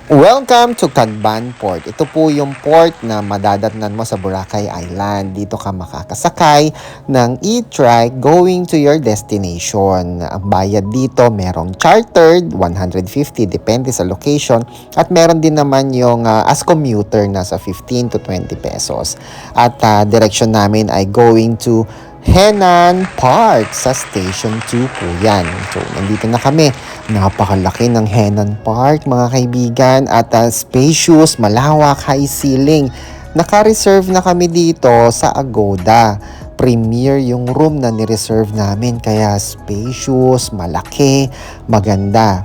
Welcome to Canban Port. Ito po yung port na madadatnan mo sa Boracay Island. Dito ka makakasakay ng e-trike going to your destination. Ang bayad dito, merong chartered, 150, depende sa location. At meron din naman yung as commuter na sa 15 to 20 pesos. At direction namin ay going to Henan Park sa Station 2 po yan. So, nandito na kami. Napakalaki ng Henan Park, mga kaibigan, at spacious, malawak, high ceiling. Naka-reserve na kami dito sa Agoda. Premier yung room na ni-reserve namin, kaya spacious, malaki, maganda.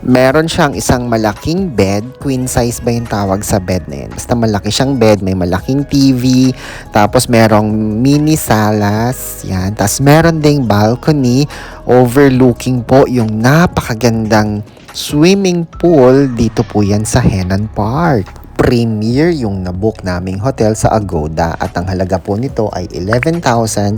Meron siyang isang malaking bed, queen size ba yung tawag sa bed na yun? Basta malaki siyang bed, may malaking TV, tapos merong mini salas, yan. Tapos meron ding balcony, overlooking po yung napakagandang swimming pool. Dito po yan sa Henan Park. Premier yung nabook naming hotel sa Agoda at ang halaga po nito ay 11,250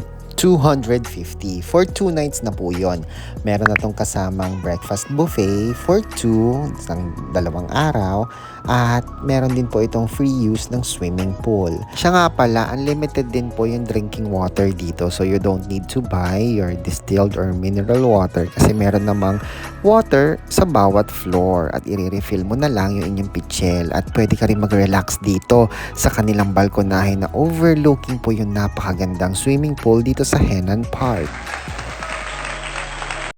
for 2 nights na po yon. Meron na tong kasamang breakfast buffet for 2, isang dalawang araw, at meron din po itong free use ng swimming pool. Siya nga pala, unlimited din po yung drinking water dito, so you don't need to buy your distilled or mineral water kasi meron namang water sa bawat floor at i-refill mo na lang yung inyong pitchel at pwede ka rin mag-relax dito sa kanilang balkonahe na overlooking po yung napakagandang swimming pool dito sa Henan Park.